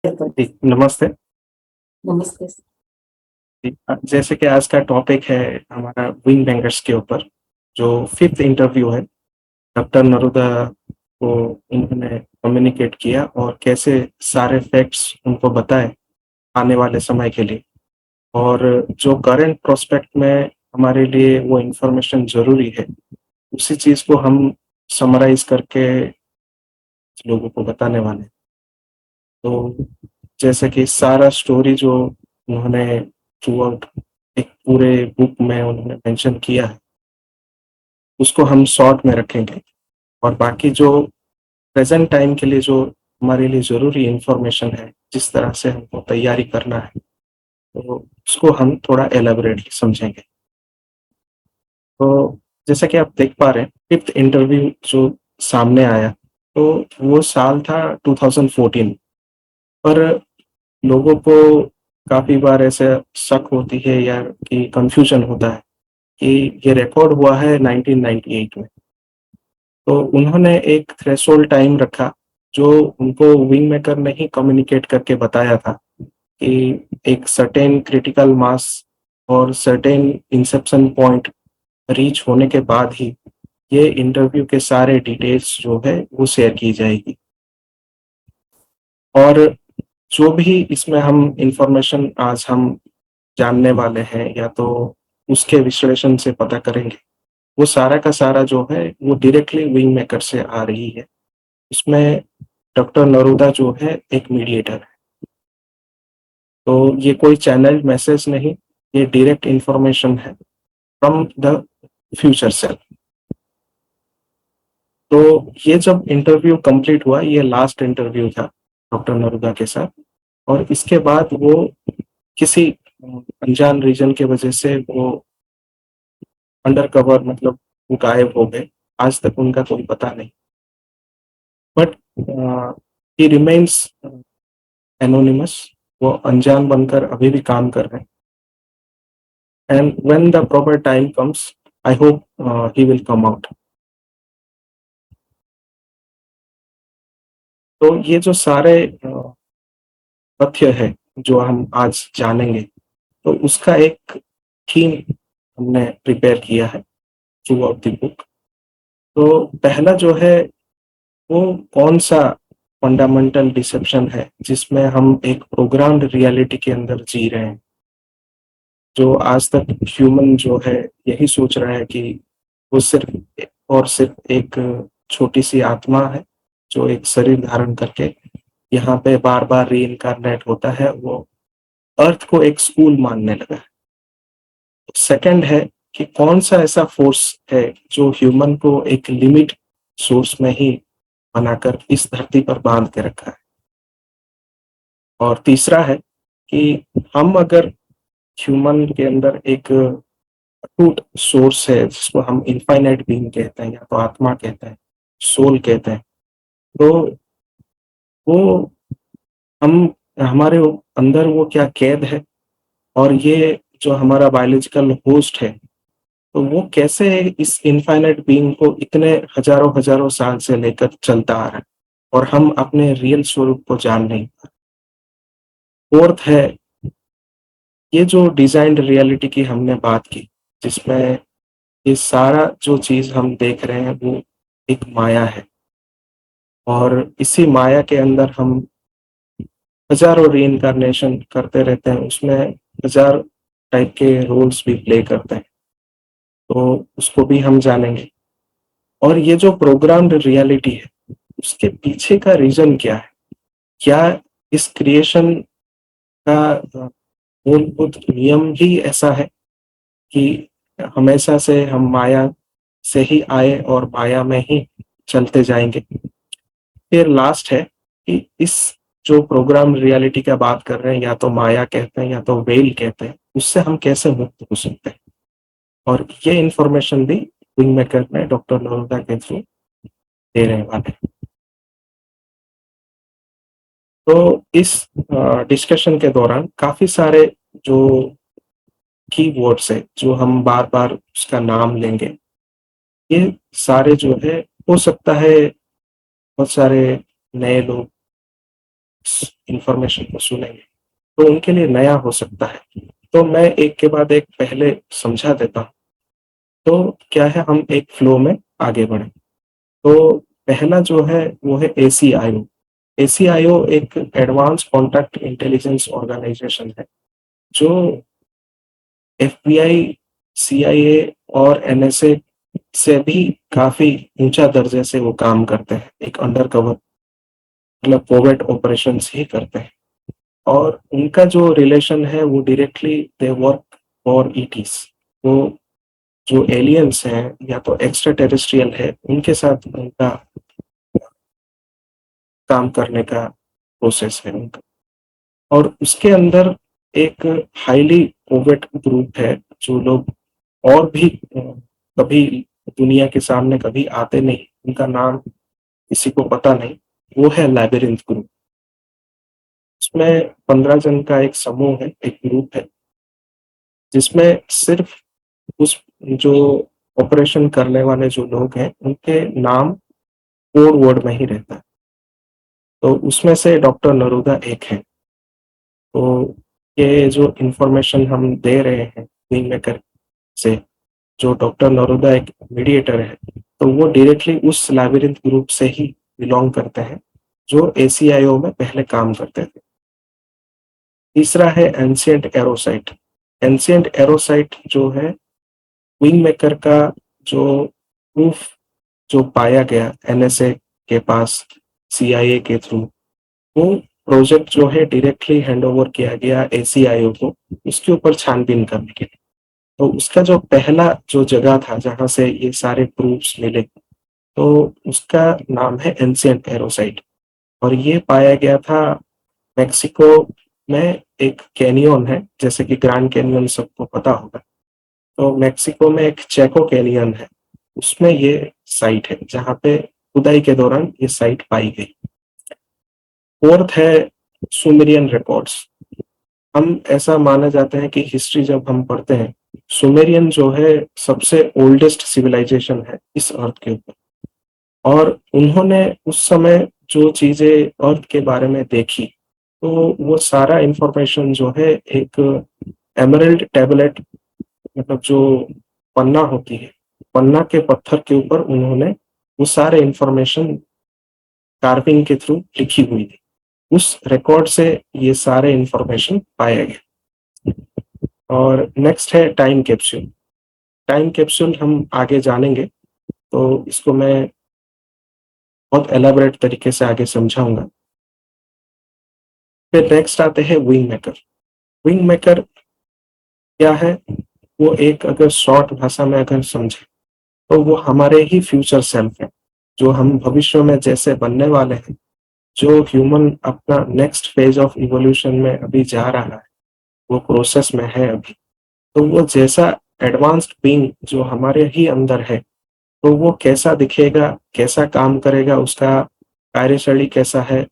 बिल्कुल। जी, नमस्ते। नमस्ते। जी, जैसे कि आज का टॉपिक है हमारा विंग बैंकर्स के ऊपर, जो 5th इंटरव्यू है, डॉक्टर नरुदा को इन्होंने कम्युनिकेट किया और कैसे सारे फैक्ट्स उनको बताए आने वाले समय के लिए और जो करंट प्रोस्पेक्ट में हमारे लिए वो इन्फॉर्मेशन ज़रूरी है, उसी चीज़ को हम समराइज़ करके लोगों को बताने वाले हैं। तो जैसे कि सारा स्टोरी जो उन्होंने थ्रू आउट एक पूरे बुक में उन्होंने मेंशन किया है, उसको हम शॉर्ट में रखेंगे और बाकी जो प्रेज़ेंट टाइम के लिए जो हमारे लिए ज़रूरी इन्फॉर्मेशन है, जिस तरह से हमको तैयारी करना है, तो उसको हम थोड़ा एलैबोरेटली समझेंगे। तो जैसा कि आप देख पा रहे हैं, 5th इंटरव्यू जो सामने आया, तो वो साल था 2014 पर लोगों को काफ़ी बार ऐसे शक होती है या कि कन्फ्यूज़न होता है कि ये रिकॉर्ड हुआ है 1998 में। तो उन्होंने एक थ्रेशोल्ड टाइम रखा, जो उनको विंग मेकर ने ही कम्युनिकेट करके बताया था कि एक सर्टेन क्रिटिकल मास और सर्टेन इंसेप्शन पॉइंट रीच होने के बाद ही ये इंटरव्यू के सारे डिटेल्स जो है वो शेयर की जाएगी। और जो भी इसमें हम इंफॉर्मेशन आज हम जानने वाले हैं या तो उसके विश्लेषण से पता करेंगे, वो सारा का सारा जो है वो डायरेक्टली विंग मेकर से आ रही है। इसमें डॉक्टर नरूदा जो है एक मीडिएटर है। तो ये कोई चैनल्ड मैसेज नहीं, ये डायरेक्ट इन्फॉर्मेशन है फ्रॉम द फ्यूचर सेल्फ। तो ये जब इंटरव्यू कंप्लीट हुआ, ये लास्ट इंटरव्यू था डॉक्टर नरूदा के साथ और इसके बाद वो किसी अनजान रीज़न की वजह से वो अंडर कवर मतलब वो गायब हो गए। आज तक उनका कोई पता नहीं। But he remains anonymous. वो अनजान बनकर अभी भी काम कर रहे हैं and when the proper time comes I hope he will come out. तो ये जो सारे तथ्य है जो हम आज जानेंगे, तो उसका एक थीम हमने प्रिपेयर किया है थ्रू आउट द बुक। तो पहला जो है वो कौन-सा फंडामेंटल डिसेप्शन है जिसमें हम एक प्रोग्राम्ड रियलिटी के अंदर जी रहे हैं। जो आज तक ह्यूमन जो है यही सोच रहा है कि वो सिर्फ एक छोटी-सी आत्मा है, जो एक शरीर धारण करके यहाँ पे बार-बार रीइन्कार्नेट होता है, वो अर्थ को एक स्कूल मानने लगा है। सेकंड है कि कौन-सा ऐसा फ़ोर्स है जो ह्यूमन को एक लिमिट सोर्स में ही बनाकर इस धरती पर बाँध के रखा है। और तीसरा है कि हम अगर ह्यूमन के अंदर एक अटूट सोर्स है जिसको हम इनफाइनाइट बीइंग कहते हैं या तो आत्मा कहते हैं, सोल कहते हैं। तो वो हम हमारे अंदर वो क्या कैद है और ये जो हमारा बायोलॉजिकल होस्ट है, तो वो कैसे इस इनफाइनाइट बीइंग को इतने हज़ारों-हज़ारों साल से लेकर चलता आ रहा है और हम अपने रियल स्वरूप को जान नहीं पा रहे। फोर्थ है ये जो डिज़ाइन्ड रियलिटी की हमने बात की, जिसमें ये सारा जो चीज़ हम देख रहे हैं वो एक माया है और इसी माया के अंदर हम हज़ारों रीइन्कार्नेशन करते रहते हैं, उसमें हज़ार टाइप के रोल्स भी प्ले करते हैं, तो उसको भी हम जानेंगे। और ये जो प्रोग्राम्ड रियलिटी है, उसके पीछे का रीज़न क्या है? क्या इस क्रिएशन का मूलभूत नियम ही ऐसा है कि हमेशा से हम माया से ही आए और माया में ही चलते जाएँगे? फिर लास्ट है कि इस जो प्रोग्राम रियलिटी का बात कर रहे हैं, या तो माया कहते हैं या तो वेल कहते हैं, उससे हम कैसे मुक्त हो सकते हैं? और ये इन्फॉर्मेशन भी विंग मेकर में डॉक्टर नरोदा के थ्रू दे रहे वाले हैं। तो इस डिस्कशन के दौरान काफ़ी सारे जो कीवर्ड्स हैं, जो हम बार-बार उसका नाम लेंगे, ये सारे जो है हो सकता है बहुत सारे नए लोग इंफॉर्मेशन को सुनेंगे तो उनके लिए नया हो सकता है। तो मैं एक के बाद एक पहले समझा देता हूँ। तो क्या है, हम एक फ्लो में आगे बढ़े। तो पहला जो है वो है एसीआईओ। एसीआईओ एक एडवांस कॉन्ट्रैक्ट इंटेलिजेंस ऑर्गेनाइजेशन है जो एफबीआई, सीआईए और एनएसए से भी काफी ऊंचा दर्जे से वो काम करते हैं, एक अंडर कवर मतलब कोवेट ऑपरेशंस ही करते हैं। और उनका जो रिलेशन है वो डायरेक्टली दे वर्क फॉर ईटीज। वो जो एलियंस हैं या तो एक्स्ट्रा टेरेस्ट्रियल है उनके साथ उनका काम करने का प्रोसेस है उनका। और उसके अंदर एक हाईली कोवेट ग्रुप है जो लोग और भी कभी दुनिया के सामने कभी आते नहीं, उनका नाम किसी को पता नहीं, वो है लैबिरिंथ ग्रुप। उसमें 15 जन का एक समूह है, एक ग्रुप है जिसमें सिर्फ उस जो ऑपरेशन करने वाले जो लोग हैं उनके नाम कोड वर्ड में ही रहता है। तो उसमें से डॉक्टर नरूदा एक है। तो ये जो इंफॉर्मेशन हम दे रहे हैं विंग मेकर से, जो डॉक्टर नरूदा एक मीडिएटर है, तो वो डायरेक्टली उस लैबिरिंथ ग्रुप से ही बिलोंग करते हैं जो एसीआईओ में पहले काम करते थे। तीसरा है एंशिएंट एरोसाइट। एंशिएंट एरोसाइट जो है विंग मेकर का जो प्रूफ जो पाया गया एनएसए के पास सीआईए के थ्रू, वो प्रोजेक्ट जो है डायरेक्टली हैंड ओवर किया गया एसीआईओ को उसके ऊपर छानबीन करने के लिए। तो उसका जो पहला जो जगह था जहां से ये सारे प्रूफ्स मिले, तो उसका नाम है एंशिएंट एरोसाइट। और ये पाया गया था मेक्सिको में, एक कैनियन है जैसे कि ग्रैंड कैनियन सबको पता होगा। तो मेक्सिको में एक चेको कैनियन है, उसमें ये साइट है जहाँ पे खुदाई के दौरान ये साइट पाई गई। फोर्थ है सुमेरियन रिकॉर्ड्स। हम ऐसा माना जाता है कि हिस्ट्री जब हम पढ़ते हैं, सुमेरियन जो है सबसे ओल्डेस्ट सिविलाइजेशन है इस अर्थ के ऊपर। और उन्होंने उस समय जो चीजें अर्थ के बारे में देखी, तो वो सारा इंफॉर्मेशन जो है एक एमरल्ड टैबलेट, मतलब जो पन्ना होती है, पन्ना के पत्थर के ऊपर उन्होंने वो सारे इंफॉर्मेशन कार्विंग के थ्रू लिखी हुई थी। उस रिकॉर्ड से ये सारे इंफॉर्मेशन पाया गया। और नेक्स्ट है टाइम कैप्सूल। टाइम कैप्सूल हम आगे जानेंगे, तो इसको मैं बहुत एलाबोरेट तरीके से आगे समझाऊंगा। फिर नेक्स्ट आते हैं विंग मेकर। विंग मेकर क्या है, वो एक अगर शॉर्ट भाषा में अगर समझे तो वो हमारे ही फ्यूचर सेल्फ है, जो हम भविष्य में जैसे बनने वाले हैं। जो ह्यूमन अपना नेक्स्ट फेज ऑफ इवोल्यूशन में अभी जा रहा है, वो प्रोसेस में है अभी, तो वो जैसा एडवांस्ड बीइंग जो हमारे ही अंदर है, तो वो कैसा दिखेगा, कैसा काम करेगा, उसका कार्यशैली कैसा है,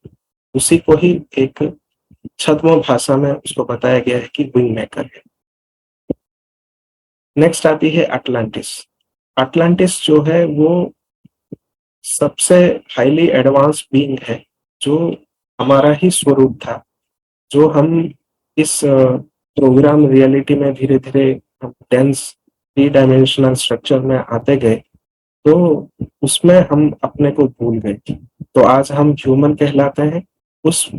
उसी को ही एक छद्म भाषा में उसको बताया गया है कि विंग मेकर है। नेक्स्ट आती है अटलांटिस। अटलांटिस जो है वो सबसे हाईली एडवांस बीइंग है, जो हमारा ही स्वरूप था। जो हम इस प्रोग्राम रियलिटी में धीरे धीरे डेंस थ्री डायमेंशनल स्ट्रक्चर में आते गए, तो उसमें हम अपने को भूल गए। तो आज हम ह्यूमन कहलाते हैं, उस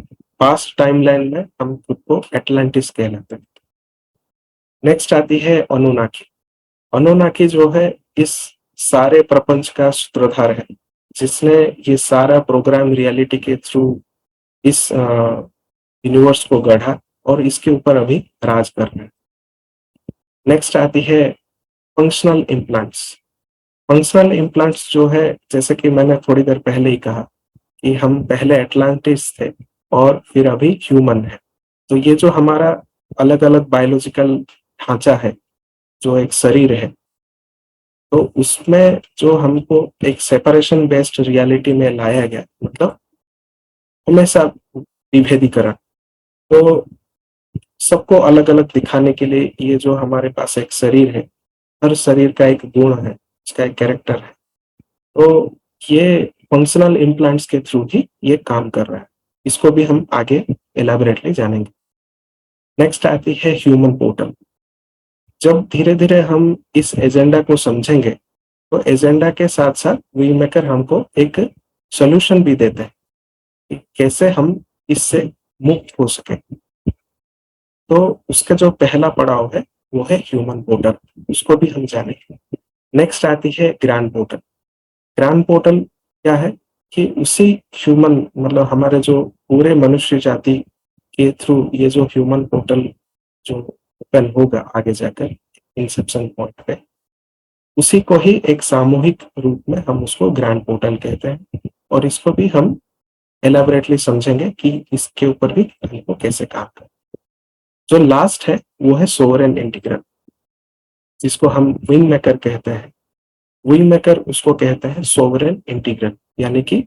पास्ट टाइमलाइन में हम खुद को एटलांटिस कहलाते हैं। नेक्स्ट आती है अनुनाकी। अनुनाकी जो है इस सारे प्रपंच का सूत्रधार है, जिसने ये सारा प्रोग्राम रियलिटी के थ्रू इस यूनिवर्स को गढ़ा और इसके ऊपर अभी राज कर रहे हैं। नेक्स्ट आती है फंक्शनल इम्प्लांट्स। फंक्शनल इम्प्लांट्स जो है, जैसे कि मैंने थोड़ी देर पहले ही कहा कि हम पहले एटलांटिस थे और फिर अभी ह्यूमन है। तो ये जो हमारा अलग अलग बायोलॉजिकल ढांचा है, जो एक शरीर है, तो उसमें जो हमको एक सेपरेशन बेस्ड रियलिटी में लाया गया, मतलब हमेशा विभेदीकरण, तो सबको अलग अलग दिखाने के लिए ये जो हमारे पास एक शरीर है, हर शरीर का एक गुण है, उसका एक कैरेक्टर है। तो ये फंक्शनल इम्प्लांट्स के थ्रू ही ये काम कर रहा है। इसको भी हम आगे एलैबोरेटली जानेंगे। नेक्स्ट आती है ह्यूमन पोर्टल। जब धीरे-धीरे हम इस एजेंडा को समझेंगे, तो एजेंडा के साथ-साथ वी मेकर हमको एक सॉल्यूशन भी देते हैं कि कैसे हम इससे मुक्त हो सकें। तो उसका जो पहला पड़ाव है, वो है ह्यूमन पोर्टल, उसको भी हम जानेंगे। नेक्स्ट आती है ग्रैंड पोर्टल। ग्रैंड पोर्टल क्या है कि उसी ह्यूमन मतलब हमारे जो पूरे मनुष्य जाति के थ्रू ये जो ह्यूमन पोर्टल जो ओपन होगा आगे जाकर इंसेप्शन पॉइंट पे, उसी को ही एक सामूहिक रूप में हम उसको ग्रैंड पोर्टल कहते हैं और इसको भी हम एलैबोरेटली समझेंगे कि इसके ऊपर भी हमको कैसे काम करना। जो लास्ट है वो है सोवरेन इंटीग्रल, जिसको हम विंग मेकर कहते हैं। विंग मेकर उसको कहते हैं सोवरेन इंटीग्रल, यानी कि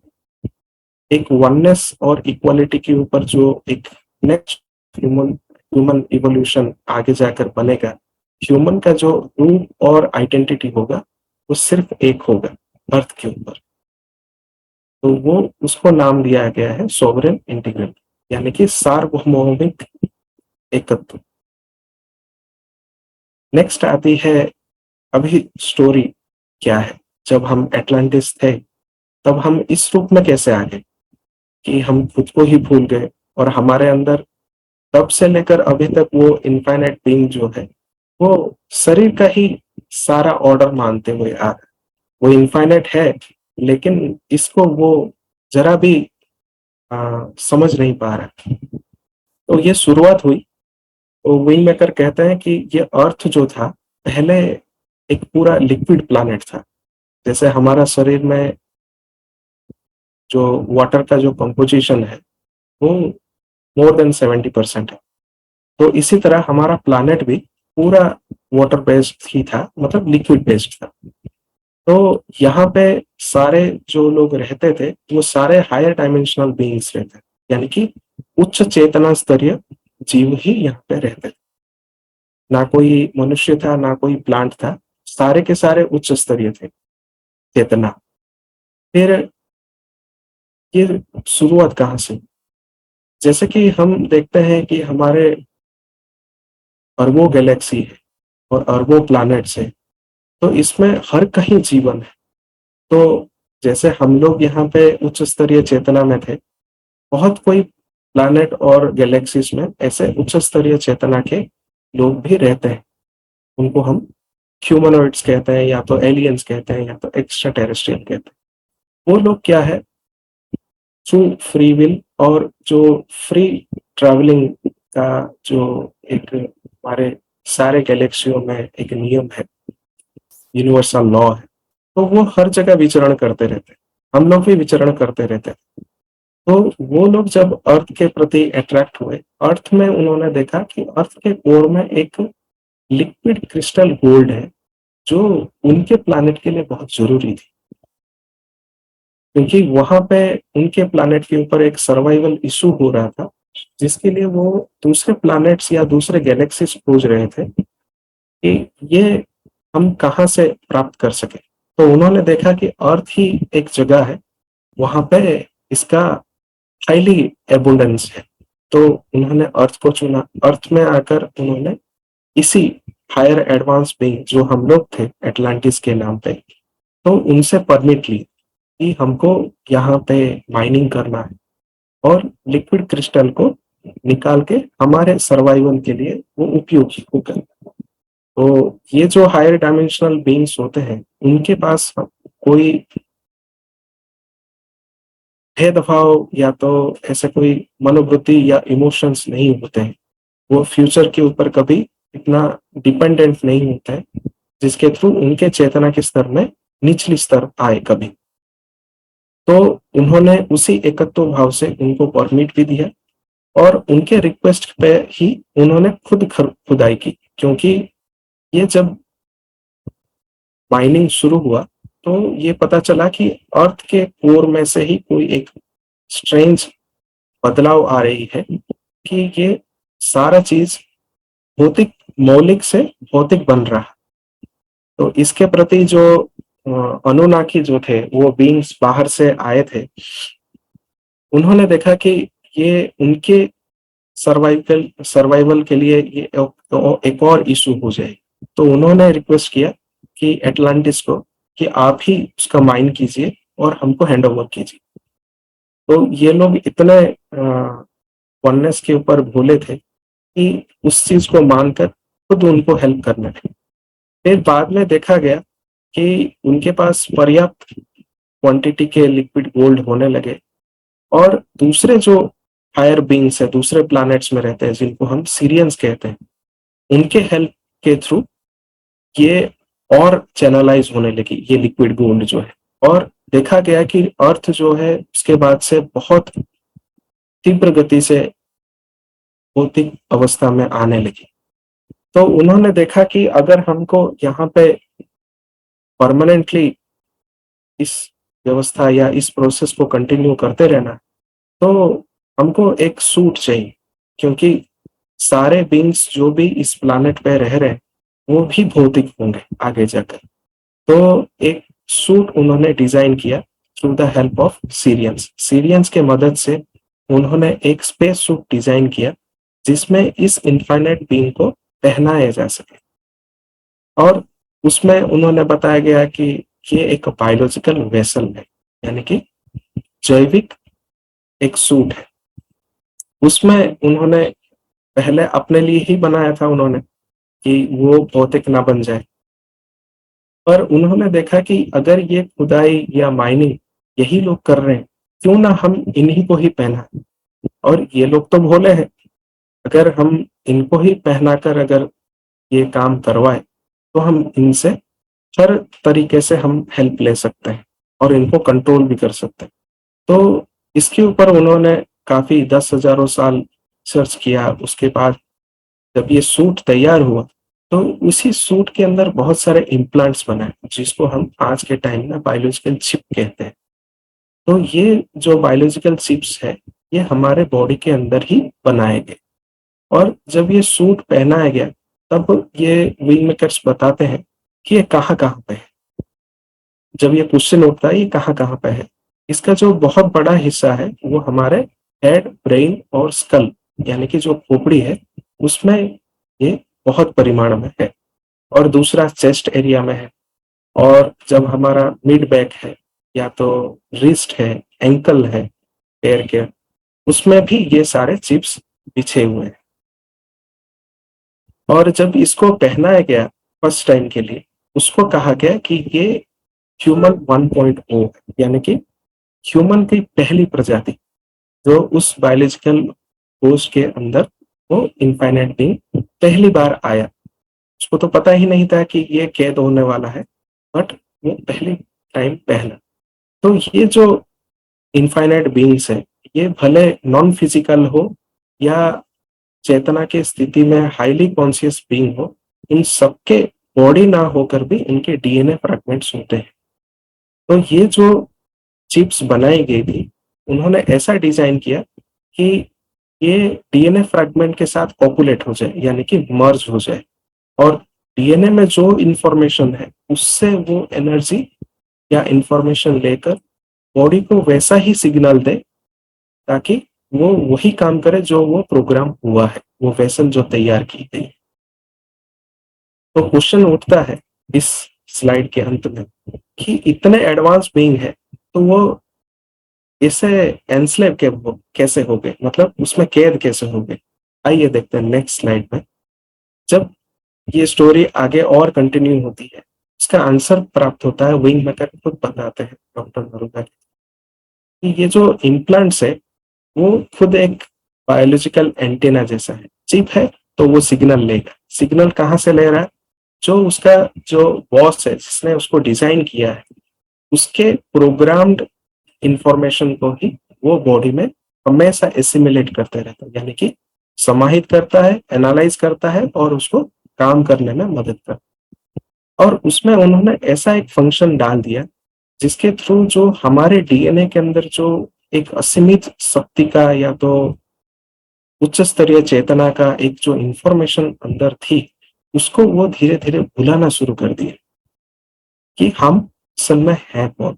एक वननेस और इक्वालिटी के ऊपर जो एक नेक्स्ट ह्यूमन ह्यूमन इवोल्यूशन आगे जाकर बनेगा, ह्यूमन का जो रूप और आइडेंटिटी होगा वो सिर्फ एक होगा अर्थ के ऊपर। तो वो उसको नाम दिया गया है सोवरेन इंटीग्रल, यानी कि सार्वभौमिक एकत्व। नेक्स्ट आती है अभी स्टोरी क्या है। जब हम एटलांटिस थे तब हम इस रूप में कैसे आ गए कि हम खुद को ही भूल गए और हमारे अंदर तब से लेकर अभी तक वो इनफाइनाइट बीइंग जो है वो शरीर का ही सारा ऑर्डर मानते हुए आ रहा है। वो इनफाइनाइट है लेकिन इसको वो जरा भी समझ नहीं पा रहा। तो ये शुरुआत हुई। तो विंग मेकर कहते हैं कि ये अर्थ जो था पहले एक पूरा लिक्विड प्लैनेट था। जैसे हमारा शरीर में जो वाटर का जो कंपोजिशन है वो मोर देन 70% है। तो इसी तरह हमारा प्लैनेट भी पूरा वाटर बेस्ड ही था, मतलब लिक्विड बेस्ड था। तो यहाँ पे सारे जो लोग रहते थे वो सारे हायर डायमेंशनल बीइंग्स रहते थे, यानी कि उच्च चेतना स्तरीय जीव ही यहाँ पे रहते थे। ना कोई मनुष्य था ना कोई प्लांट था, सारे के सारे उच्च स्तरीय थे चेतना। फिर ये शुरुआत कहाँ से? जैसे कि हम देखते हैं कि हमारे अरबों गैलेक्सी है और अरबों प्लैनेट्स है, तो इसमें हर कहीं जीवन है। तो जैसे हम लोग यहाँ पे उच्च स्तरीय चेतना में थे, बहुत कोई प्लैनेट और गैलेक्सीज में ऐसे उच्च स्तरीय चेतना के लोग भी रहते हैं। उनको हम ह्यूमनॉइड्स कहते हैं, या तो एलियंस कहते हैं, या तो एक्स्ट्रा टेरेस्ट्रियल कहते हैं। वो लोग क्या है, थ्रू फ्री विल और जो फ्री ट्रैवलिंग का जो एक हमारे सारे गैलेक्सियों में एक नियम है, यूनिवर्सल लॉ है, तो वो हर जगह विचरण करते रहते हैं। हम लोग भी विचरण करते रहते हैं। तो वो लोग जब अर्थ के प्रति अट्रैक्ट हुए, अर्थ में उन्होंने देखा कि अर्थ के कोर में एक लिक्विड क्रिस्टल गोल्ड है जो उनके प्लैनेट के लिए बहुत जरूरी थी, क्योंकि वहां पे उनके प्लैनेट के ऊपर एक सर्वाइवल इशू हो रहा था, जिसके लिए वो दूसरे प्लैनेट्स या दूसरे गैलेक्सीज खोज रहे थे कि ये हम कहाँ से प्राप्त कर सके। तो उन्होंने देखा कि अर्थ ही एक जगह है, वहां पे इसका हाईली एबुंडेंस है। तो उन्होंने अर्थ को चुना। अर्थ में आकर उन्होंने इसी हायर एडवांस बीइंग जो हम लोग थे एटलांटिस के नाम पे, तो उनसे परमिट ली कि हमको यहाँ पे माइनिंग करना है और लिक्विड क्रिस्टल को निकाल के हमारे सर्वाइवल के लिए वो उपयोगी होगा। तो ये जो हायर डायमेंशनल बीइंग्स होते हैं उनके पास कोई भेदभाव या तो ऐसे कोई मनोवृत्ति या इमोशंस नहीं होते हैं। वो फ्यूचर के ऊपर कभी इतना डिपेंडेंट नहीं होता है, जिसके थ्रू उनके चेतना के स्तर में निचली स्तर आए कभी। तो उन्होंने उसी एकत्व भाव से उनको परमिट भी दिया और उनके रिक्वेस्ट पे ही उन्होंने खुद खुदाई की, क्योंकि ये जब माइनिंग शुरू हुआ तो ये पता चला कि अर्थ के कोर में से ही कोई एक स्ट्रेंज बदलाव आ रही है कि ये सारा चीज भौतिक मौलिक से भौतिक बन रहा है। तो इसके प्रति जो अनुनाकी जो थे वो बीइंग्स बाहर से आए थे, उन्होंने देखा कि ये उनके सर्वाइवल सर्वाइवल के लिए ये एक और इशू हो जाए। तो उन्होंने रिक्वेस्ट किया कि एटलांटिस को कि आप ही उसका माइन कीजिए और हमको हैंड ओवर कीजिए। तो ये लोग इतने वननेस के ऊपर भोले थे कि उस चीज को मानकर खुद उनको हेल्प करने लगे। फिर बाद में देखा गया कि उनके पास पर्याप्त क्वांटिटी के लिक्विड गोल्ड होने लगे और दूसरे जो हायर बींग्स है, दूसरे प्लैनेट्स में रहते हैं जिनको हम सीरियंस कहते हैं, उनके हेल्प के थ्रू ये और चैनलाइज होने लगी ये लिक्विड गोल्ड जो है। और देखा गया कि अर्थ जो है उसके बाद से बहुत तीव्र गति से भौतिक अवस्था में आने लगी। तो उन्होंने देखा कि अगर हमको यहाँ पे परमानेंटली इस व्यवस्था या इस प्रोसेस को कंटिन्यू करते रहना, तो हमको एक सूट चाहिए, क्योंकि सारे बींग्स जो भी इस प्लानेट पे रह रहे हैं वो भी भौतिक होंगे आगे जाकर। तो एक सूट उन्होंने डिजाइन किया through the help of Syrians. Syrians के मदद से उन्होंने एक स्पेस सूट डिजाइन किया जिसमें इस इनफाइनाइट बीइंग को पहनाया जा सके। और उसमें उन्होंने बताया गया कि ये एक बायोलॉजिकल वेसल है, यानी कि जैविक एक सूट है। उसमें उन्होंने पहले अपने लिए ही बनाया था उन्होंने कि वो भौतिक ना बन जाए, पर उन्होंने देखा कि अगर ये खुदाई या माइनिंग यही लोग कर रहे हैं, क्यों ना हम इन्हीं को ही पहना। और ये लोग तो भोले हैं, अगर हम इनको ही पहनाकर अगर ये काम करवाए तो हम इनसे हर तरीके से हम हेल्प ले सकते हैं और इनको कंट्रोल भी कर सकते हैं। तो इसके ऊपर उन्होंने काफी 10 हजारों साल सर्च किया। उसके बाद जब ये सूट तैयार हुआ तो उसी सूट के अंदर बहुत सारे इम्प्लांट्स बनाए जिसको हम आज के टाइम में बायोलॉजिकल चिप कहते हैं। तो ये जो बायोलॉजिकल चिप्स है ये हमारे बॉडी के अंदर ही बनाए गए। और जब ये सूट पहनाया गया तब ये विंग मेकर्स बताते हैं कि ये कहाँ कहाँ पे है। जब ये क्वेश्चन उठता है ये कहाँ कहाँ पे है, इसका जो बहुत बड़ा हिस्सा है वो हमारे हेड, ब्रेन और स्कल यानी कि जो खोपड़ी है उसमें ये बहुत परिमाण में है। और दूसरा चेस्ट एरिया में है। और जब हमारा मिड बैक है या तो रिस्ट है, एंकल है पैर के, उसमें भी ये सारे चिप्स बिछे हुए हैं। और जब इसको पहनाया गया फर्स्ट टाइम के लिए, उसको कहा गया कि ये ह्यूमन 1.0 है, यानी कि ह्यूमन की पहली प्रजाति जो उस बायोलॉजिकल कोष के अंदर वो इनफाइनाइट बीइंग पहली बार आया। उसको तो पता ही नहीं था कि ये कैद होने वाला है, बट वो पहली टाइम पहला। तो ये जो इनफाइनाइट बीइंग्स है ये भले नॉन फिजिकल हो या चेतना के स्थिति में हाईली कॉन्शियस बीइंग हो, इन सबके बॉडी ना होकर भी इनके डीएनए फ्रैगमेंट्स होते हैं। तो ये जो चिप्स बनाई गई थी उन्होंने ऐसा डिजाइन किया कि ये डीएनए फ्रैगमेंट के साथ कॉपुलेट हो जाए, यानी कि मर्ज हो जाए। और डीएनए में जो इंफॉर्मेशन है उससे वो एनर्जी या इंफॉर्मेशन लेकर बॉडी को वैसा ही सिग्नल दे ताकि वो वही काम करे जो वो प्रोग्राम हुआ है, वो वेसल जो तैयार की गई। तो क्वेश्चन उठता है इस स्लाइड के अंत में कि इतने एडवांस बीइंग है तो वो इसे एनस्लेव कैसे हो गए, मतलब उसमें कैद कैसे हो गए। आइए देखते हैं नेक्स्ट स्लाइड में। जब ये स्टोरी आगे और कंटिन्यू होती है इसका आंसर प्राप्त होता है। विंग मेकर खुद बताते हैं डॉक्टर नरूला कि ये जो इम्प्लांट्स है वो खुद एक बायोलॉजिकल एंटीना जैसा है। चिप है तो वो सिग्नल लेगा। सिग्नल कहाँ से ले रहा है? जो उसका जो बॉस है जिसने उसको डिजाइन किया है उसके प्रोग्राम्ड इंफॉर्मेशन को ही वो बॉडी में हमेशा एसिमिलेट करते रहता है, यानी कि समाहित करता है, एनालाइज करता है और उसको काम करने में मदद करता है। और उसमें उन्होंने ऐसा एक फंक्शन डाल दिया जिसके थ्रू जो हमारे डीएनए के अंदर जो एक असीमित शक्ति का या तो उच्च स्तरीय चेतना का एक जो इंफॉर्मेशन अंदर थी उसको वो धीरे धीरे भुलाना शुरू कर दिया कि हम असल में है कौन।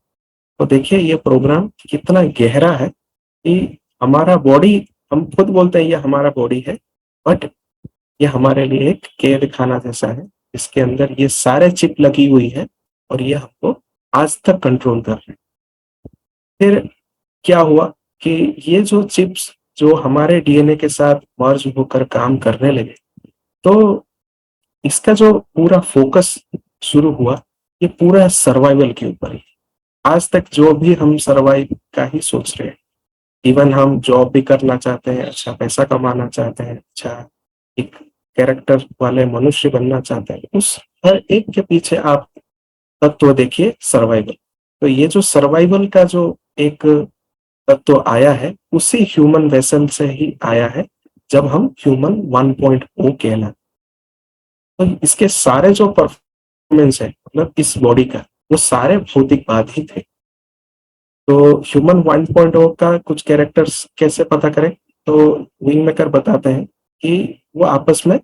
तो देखिए ये प्रोग्राम कितना गहरा है कि हमारा बॉडी, हम खुद बोलते हैं ये हमारा बॉडी है, बट ये हमारे लिए एक कैद खाना जैसा है। इसके अंदर ये सारे चिप लगी हुई है और ये हमको आज तक कंट्रोल कर रहे हैं। फिर क्या हुआ कि ये जो चिप्स जो हमारे डीएनए के साथ मर्ज होकर काम करने लगे, तो इसका जो पूरा फोकस शुरू हुआ, ये पूरा सर्वाइवल के ऊपर ही। आज तक जो भी हम सर्वाइव का ही सोच रहे हैं, इवन हम जॉब भी करना चाहते हैं, अच्छा पैसा कमाना चाहते हैं, अच्छा एक कैरेक्टर वाले मनुष्य बनना चाहते हैं, उस हर एक के पीछे आप तत्व देखिए सर्वाइवल। तो ये जो सर्वाइवल का जो एक तत्व आया है, उसी ह्यूमन वेसल से ही आया है, जब हम ह्यूमन 1.0 कहलाते। तो इसके सारे जो परफॉर्मेंस है, मतलब इस बॉडी का, वो सारे भौतिकवाद ही थे। तो ह्यूमन 1.0 का कुछ कैरेक्टर्स कैसे पता करें, तो विंग मेकर बताते हैं कि वो आपस में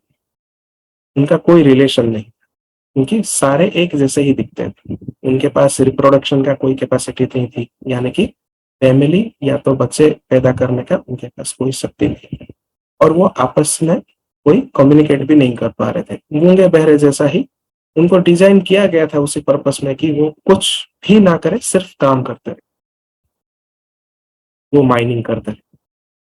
उनका कोई रिलेशन नहीं, क्योंकि सारे एक जैसे ही दिखते थे। उनके पास रिप्रोडक्शन का कोई कैपेसिटी नहीं थी, यानी कि फैमिली या तो बच्चे पैदा करने का उनके पास कोई शक्ति नहीं थी, और वो आपस में कोई कम्युनिकेट भी नहीं कर पा रहे थे, गूंगे बहरे जैसा ही। उनको डिजाइन किया गया था उसी पर्पस में कि वो कुछ भी ना करे, सिर्फ काम करते रहे, वो माइनिंग करते रहे।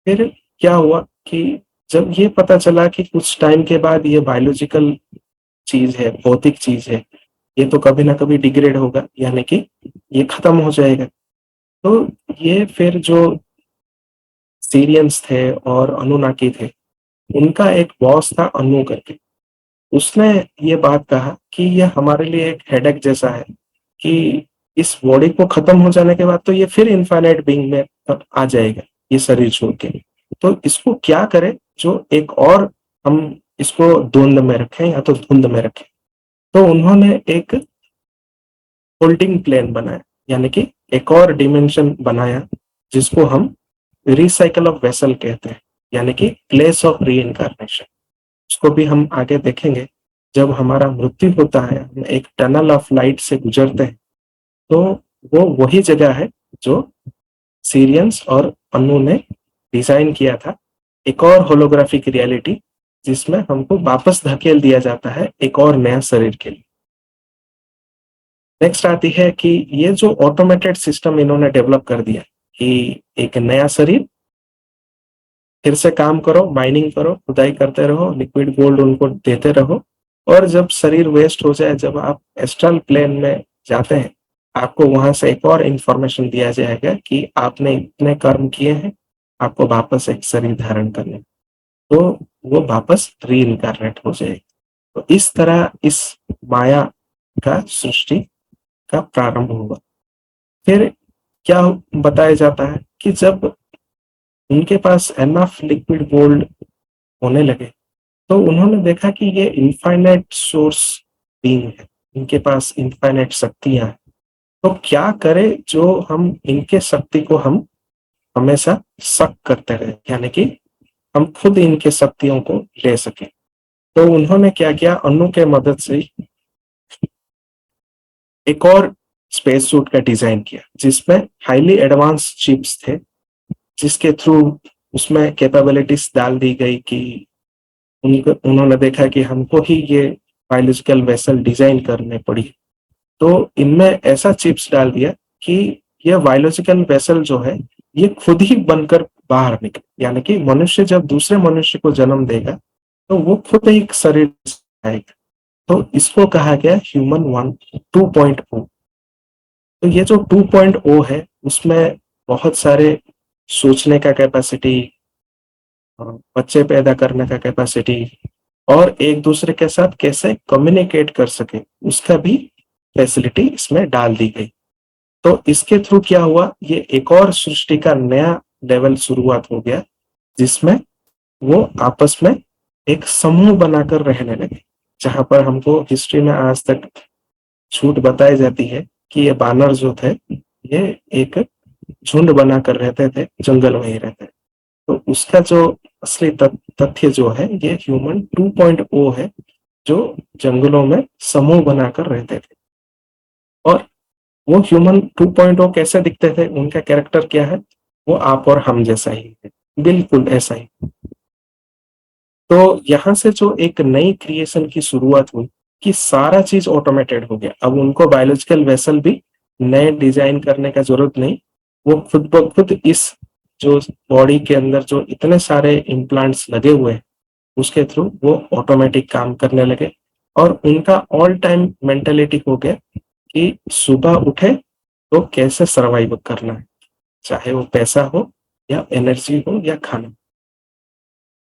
फिर क्या हुआ कि जब ये पता चला कि कुछ टाइम के बाद ये बायोलॉजिकल चीज है, भौतिक चीज है, ये तो कभी ना कभी डिग्रेड होगा, यानी कि ये खत्म हो जाएगा। तो ये फिर जो सीरियंस थे और अनुनाकी थे, उनका एक बॉस था अनु करके। उसने ये बात कहा कि ये हमारे लिए एक हेडेक जैसा है कि इस बॉडी को खत्म हो जाने के बाद तो ये फिर इनफाइनाइट बीइंग में आ जाएगा, ये शरीर छोड़ के। तो इसको क्या करें जो एक और हम इसको द्वंद में रखें या तो धुंध में रखें। तो उन्होंने एक होल्डिंग प्लेन बनाया, यानी कि एक और डिमेंशन बनाया, जिसको हम रिसाइकल ऑफ वेसल कहते हैं, यानी कि प्लेस ऑफ री इनकारनेशन। उसको भी हम आगे देखेंगे। जब हमारा मृत्यु होता है, हम एक टनल ऑफ लाइट से गुजरते हैं, तो वो वही जगह है जो सीरियंस और अनु ने डिजाइन किया था, एक और होलोग्राफिक रियलिटी, जिसमें हमको वापस धकेल दिया जाता है एक और नया शरीर के लिए। नेक्स्ट आती है कि ये जो ऑटोमेटेड सिस्टम इन्होंने डेवलप कर दिया कि एक नया शरीर, फिर से काम करो, माइनिंग करो, खुदाई करते रहो, लिक्विड गोल्ड उनको देते रहो, और जब शरीर वेस्ट हो जाए, जब आप एस्ट्रल प्लेन में जाते हैं, आपको वहां से एक और इंफॉर्मेशन दिया जाएगा कि आपने इतने कर्म किए हैं, आपको वापस एक शरीर धारण करने, तो वो वापस री इनकारनेट हो जाएगी। तो इस तरह इस माया का सृष्टि का प्रारंभ हुआ। फिर क्या बताया जाता है कि जब उनके पास एनफ लिक्विड गोल्ड होने लगे, तो उन्होंने देखा कि ये इनफाइनाइट सोर्स बीइंग है, इनके पास इनफाइनाइट शक्तियां हैं। तो क्या करे जो हम इनके शक्ति को हम हमेशा सक करते रहे, यानी कि हम खुद इनके शक्तियों को ले सके। तो उन्होंने क्या किया, अनु के मदद से एक और स्पेस सूट का डिजाइन किया, जिसमें हाईली एडवांस चिप्स थे, जिसके थ्रू उसमें कैपेबिलिटीज डाल दी गई कि उन्होंने देखा कि हमको ही ये बायोलॉजिकल वेसल डिजाइन करने पड़ी। तो इनमें ऐसा चिप्स डाल दिया कि यह बायोलॉजिकल वेसल जो है, ये खुद ही बनकर बाहर निकले, यानी कि मनुष्य जब दूसरे मनुष्य को जन्म देगा, तो वो खुद ही एक शरीर आएगा। तो इसको कहा गया ह्यूमन 2.0। तो ये जो 2.0 है, उसमें बहुत सारे सोचने का कैपेसिटी, बच्चे पैदा करने का कैपेसिटी, और एक दूसरे के साथ कैसे कम्युनिकेट कर सके, उसका भी फैसिलिटी इसमें डाल दी गई। तो इसके थ्रू क्या हुआ, ये एक और सृष्टि का नया लेवल शुरुआत हो गया, जिसमें वो आपस में एक समूह बनाकर रहने लगे। जहां पर हमको हिस्ट्री में आज तक झूठ बताई जाती है कि ये बानर जो थे, ये एक झुंड बनाकर रहते थे, जंगल में ही रहते थे। तो उसका जो असली तथ्य जो है, ये ह्यूमन 2.0 है, जो जंगलों में समूह बनाकर रहते थे। और वो ह्यूमन 2.0 कैसे दिखते थे, उनका कैरेक्टर क्या है, वो आप और हम जैसा ही है, बिल्कुल ऐसा ही। तो यहाँ से जो एक नई क्रिएशन की शुरुआत हुई कि सारा चीज ऑटोमेटेड हो गया। अब उनको बायोलॉजिकल वेसल भी नए डिजाइन करने का जरूरत नहीं, वो खुद ब खुद इस जो बॉडी के अंदर जो इतने सारे इम्प्लांट्स लगे हुए हैं उसके थ्रू वो ऑटोमेटिक काम करने लगे। और उनका ऑल टाइम मेंटेलिटी हो गया कि सुबह उठे तो कैसे सरवाइव करना है, चाहे वो पैसा हो या एनर्जी हो या खाना।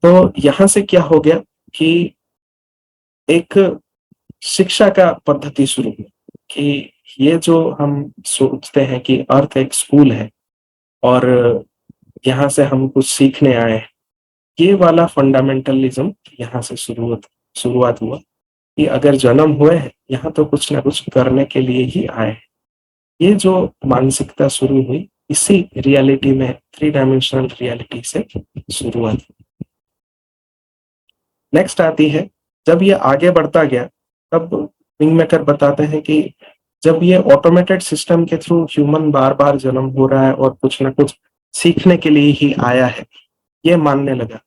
तो यहाँ से क्या हो गया कि एक शिक्षा का पद्धति शुरू हुई कि ये जो हम सोचते हैं कि अर्थ एक स्कूल है और यहाँ से हम कुछ सीखने आए हैं, ये वाला फंडामेंटलिज्म यहाँ से शुरुआत शुरुआत हुआ कि अगर जन्म हुए हैं यहाँ तो कुछ ना कुछ करने के लिए ही आए हैं। ये जो मानसिकता शुरू हुई इसी रियलिटी में, थ्री डायमेंशनल रियलिटी से शुरुआत। नेक्स्ट आती है, जब ये आगे बढ़ता गया तब विंग मेकर बताते हैं कि जब ये ऑटोमेटेड सिस्टम के थ्रू ह्यूमन बार बार जन्म हो रहा है और कुछ ना कुछ सीखने के लिए ही आया है, ये मानने लगा,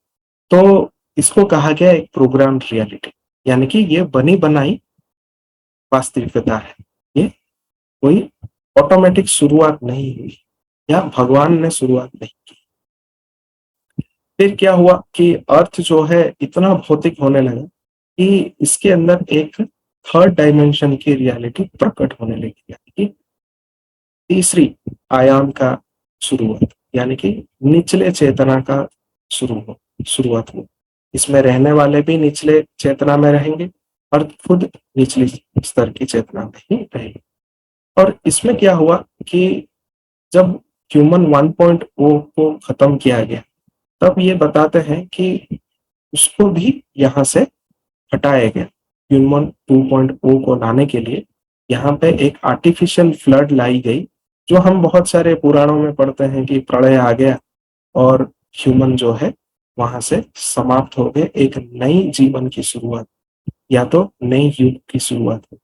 तो इसको कहा गया एक प्रोग्राम रियलिटी, यानी कि ये बनी बनाई वास्तविकता है। ये कोई ऑटोमेटिक शुरुआत नहीं हुई या भगवान ने शुरुआत नहीं की। फिर क्या हुआ कि अर्थ जो है इतना भौतिक होने लगा कि इसके अंदर एक थर्ड डायमेंशन की रियलिटी प्रकट होने लगी, यानी कि तीसरी आयाम का शुरुआत, यानी कि निचले चेतना का शुरुआत हुई। इसमें रहने वाले भी निचले चेतना में रहेंगे और खुद निचली स्तर की चेतना में ही रहेंगे। और इसमें क्या हुआ कि जब ह्यूमन 1.0 को खत्म किया गया तब ये बताते हैं कि उसको भी यहाँ से हटाया गया। ह्यूमन 2.0 को लाने के लिए यहाँ पे एक आर्टिफिशियल फ्लड लाई गई, जो हम बहुत सारे पुराणों में पढ़ते हैं कि प्रलय आ गया और ह्यूमन जो है वहां से समाप्त हो गए, एक नई जीवन की शुरुआत या तो नई युग की शुरुआत हो।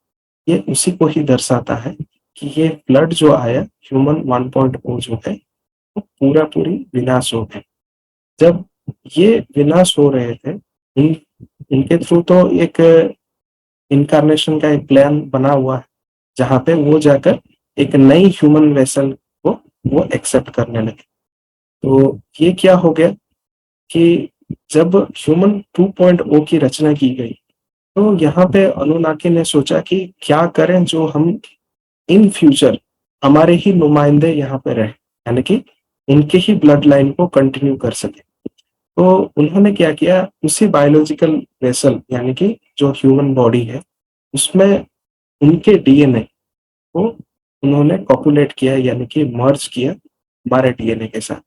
ये उसी को ही दर्शाता है कि ये फ्लड जो आया ह्यूमन 1.0 जो है वो पूरा पूरी विनाश हो गया। जब ये विनाश हो रहे थे इन इनके थ्रू तो एक इनकारनेशन का एक प्लान बना हुआ है जहां पे वो जाकर एक नई ह्यूमन वेसल को वो एक्सेप्ट करने लगे। तो ये क्या हो गया कि जब ह्यूमन 2.0 की रचना की गई तो यहाँ पे अनुनाकी ने सोचा कि क्या करें जो हम इन फ्यूचर हमारे ही नुमाइंदे यहाँ पे रहे, यानी कि इनके ही ब्लड लाइन को कंटिन्यू कर सके। तो उन्होंने क्या किया, उसी बायोलॉजिकल वेसल यानी कि जो ह्यूमन बॉडी है उसमें उनके डीएनए को उन्होंने कॉपुलेट किया, यानी कि मर्ज किया हमारे डीएनए के साथ।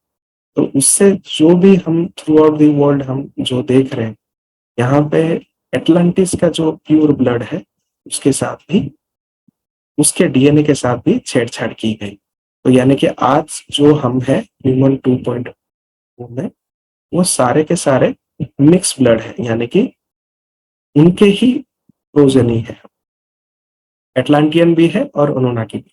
तो उससे जो भी हम थ्रू आउट दी वर्ल्ड हम जो देख रहे हैं यहाँ पे एटलांटिस का जो प्योर ब्लड है उसके साथ भी, उसके डीएनए के साथ भी छेड़छाड़ की गई। तो यानी कि आज जो हम है ह्यूमन 2.0 में वो सारे के सारे मिक्स ब्लड है, यानी कि उनके ही प्रोजनी है, एटलांटियन भी है और अनोनाकी भी।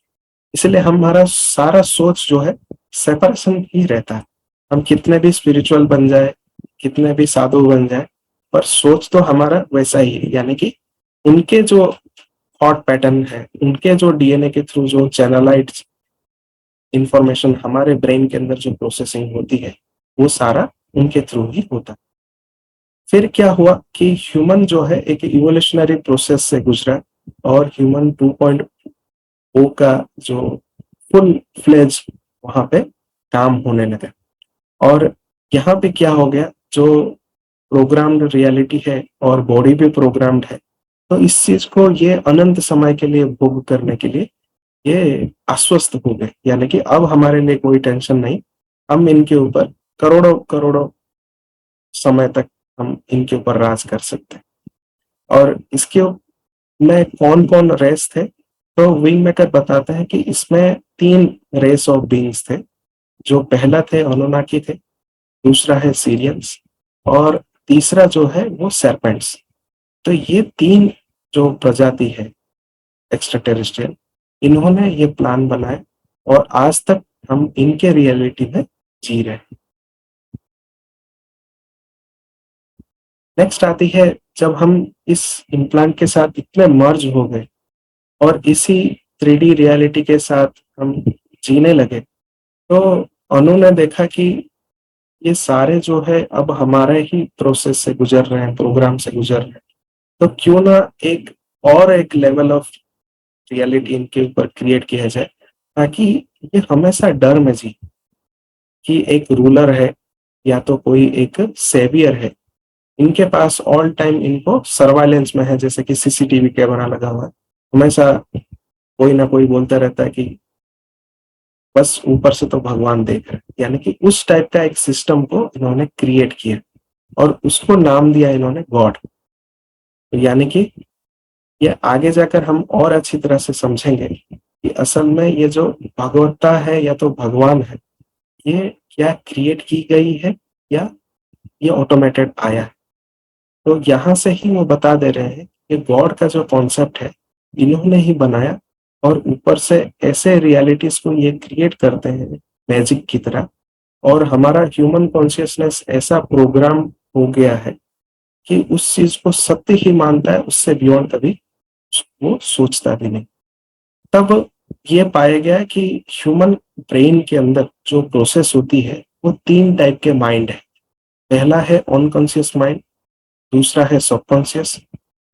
इसलिए हमारा सारा सोच जो है सेपरेशन ही रहता है। हम कितने भी स्पिरिचुअल बन जाए, कितने भी साधु बन जाए, पर सोच तो हमारा वैसा ही है, यानी कि उनके जो थॉट पैटर्न है, उनके जो डीएनए के थ्रू जो चैनलाइट इंफॉर्मेशन हमारे ब्रेन के अंदर जो प्रोसेसिंग होती है वो सारा उनके थ्रू ही होता है। फिर क्या हुआ कि ह्यूमन जो है एक इवोल्यूशनरी प्रोसेस से गुजरा और ह्यूमन 2.0 का जो फुल फ्लेज वहां पे काम होने लगा। और यहाँ पे क्या हो गया, जो प्रोग्राम्ड रियलिटी है और बॉडी भी प्रोग्राम्ड है, तो इस चीज को ये अनंत समय के लिए भोग करने के लिए ये आश्वस्त हो गए, यानी कि अब हमारे लिए कोई टेंशन नहीं, हम इनके ऊपर करोड़ों करोड़ों समय तक हम इनके ऊपर राज कर सकते हैं। और इसके में कौन कौन रेस थे, तो विंग मेकर बताते हैं कि इसमें 3 रेस ऑफ बीइंग्स थे। जो पहला थे अनुनाकी थे, दूसरा है सीरियंस और तीसरा जो है वो serpents। तो ये 3 जो प्रजाति है एक्स्ट्रा टेरेस्ट्रियल, इन्होंने ये प्लान बनाए और आज तक हम इनके रियलिटी में जी रहे हैं। नेक्स्ट आती है, जब हम इस इम्प्लांट के साथ इतने मर्ज हो गए और इसी 3D रियलिटी के साथ हम जीने लगे, तो उन्होंने देखा कि ये सारे जो है अब हमारे ही प्रोसेस से गुजर रहे हैं, प्रोग्राम से गुजर रहे हैं, तो क्यों ना एक और एक लेवल ऑफ रियलिटी इनके ऊपर क्रिएट किया जाए, ताकि ये हमेशा डर में जी कि एक रूलर है या तो कोई एक सेवियर है, इनके पास ऑल टाइम इनको सर्वाइलेंस में है, जैसे कि सीसीटीवी कैमरा लगा हुआ है, हमेशा कोई ना कोई बोलता रहता है कि बस ऊपर से तो भगवान देख रहे हैं। यानी कि उस टाइप का एक सिस्टम को इन्होंने क्रिएट किया और उसको नाम दिया इन्होंने गॉड। यानी कि ये आगे जाकर हम और अच्छी तरह से समझेंगे कि असल में ये जो भगवत्ता है या तो भगवान है, ये क्या क्रिएट की गई है या ये ऑटोमेटेड आया है। तो यहाँ से ही वो बता दे रहे हैं कि गॉड का जो कॉन्सेप्ट है इन्होंने ही बनाया, और ऊपर से ऐसे रियलिटीज को ये क्रिएट करते हैं मैजिक की तरह, और हमारा ह्यूमन कॉन्शियसनेस ऐसा प्रोग्राम हो गया है कि उस चीज को सत्य ही मानता है, उससे बियॉन्ड कभी वो सोचता भी नहीं। तब ये पाया गया कि ह्यूमन ब्रेन के अंदर जो प्रोसेस होती है वो तीन टाइप के माइंड है। पहला है अनकॉन्शियस माइंड, दूसरा है सबकॉन्शियस,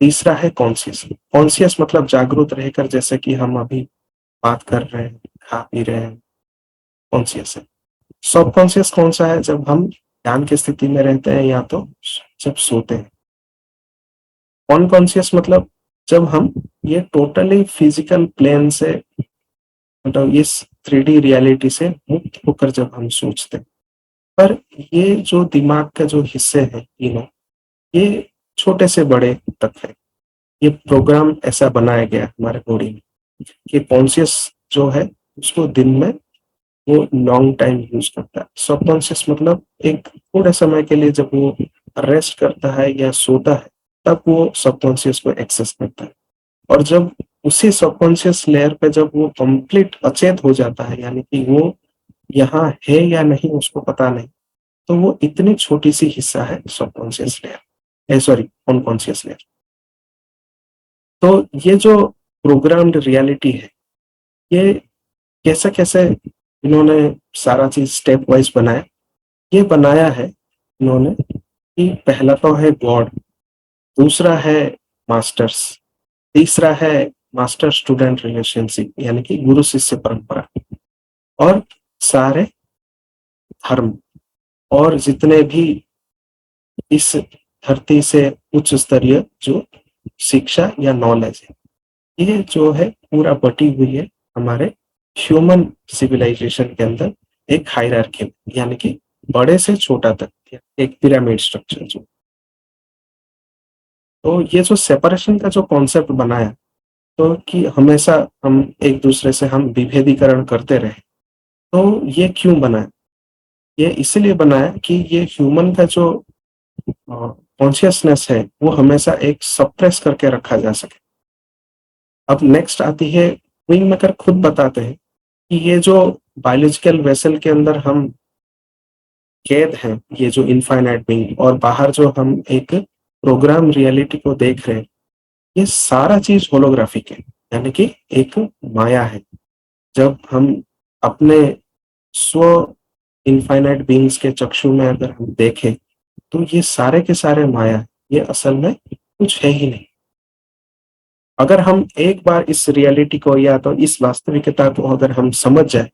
तीसरा है कॉन्शियस। कॉन्शियस मतलब जागरूक रहकर, जैसे कि हम अभी बात कर रहे हैं, खा पी रहे हैं, कॉन्शियस है। सबकॉन्शियस कौन सा है? जब हम ध्यान की स्थिति में रहते हैं या तो जब सोते हैं। अनकॉन्शियस मतलब जब हम ये टोटली फिजिकल प्लेन से, मतलब इस 3D रियलिटी से मुक्त होकर जब हम सोचते हैं। पर ये जो दिमाग का जो हिस्से है तीनों, ये छोटे से बड़े तक है। ये प्रोग्राम ऐसा बनाया गया है हमारे बॉडी में कि कॉन्शियस जो है उसको दिन में वो लॉन्ग टाइम यूज करता है। सबकॉन्शियस मतलब एक थोड़े समय के लिए जब वो रेस्ट करता है या सोता है, तब वो सबकॉन्शियस को एक्सेस करता है। और जब उसी सबकॉन्शियस लेयर पे जब वो कंप्लीट अचेत हो जाता है, यानी कि वो यहाँ है या नहीं उसको पता नहीं, तो वो इतनी छोटी सी हिस्सा है subconscious layer, sorry unconscious layer. तो ये जो प्रोग्राम्ड रियलिटी है, ये कैसे कैसे इन्होंने सारा चीज स्टेप वाइज बनाया। ये बनाया है इन्होंने कि पहला तो है गॉड, दूसरा है मास्टर्स, तीसरा है मास्टर स्टूडेंट रिलेशनशिप यानी कि गुरु शिष्य परंपरा, और सारे धर्म, और जितने भी इस धरती से उच्च स्तरीय जो शिक्षा या नॉलेज है, ये जो है पूरा बटी हुई है हमारे ह्यूमन सिविलाइजेशन के अंदर एक हायरार्की में, यानी कि बड़े से छोटा तक एक पिरामिड स्ट्रक्चर जो। तो ये जो सेपरेशन का जो कॉन्सेप्ट बनाया, तो कि हमेशा हम एक दूसरे से हम विभेदीकरण करते रहे, तो ये क्यों बनाया? ये इसलिए बनाया कि ये ह्यूमन का जो कॉन्शियसनेस है वो हमेशा एक सप्रेस करके रखा जा सके। अब नेक्स्ट आती है, विंग मेकर खुद बताते हैं कि ये जो बायोलॉजिकल वेसल के अंदर हम कैद हैं, ये जो इनफाइनाइट बीइंग, और बाहर जो हम एक प्रोग्राम रियलिटी को देख रहे हैं, ये सारा चीज होलोग्राफिक है, यानी कि एक माया है। जब हम अपने स्व इनफाइनाइट बीइंग्स के चक्षु में अगर हम देखें, तो ये सारे के सारे माया है, ये असल में कुछ है ही नहीं। अगर हम एक बार इस रियलिटी को या तो इस वास्तविकता को अगर हम समझ जाए,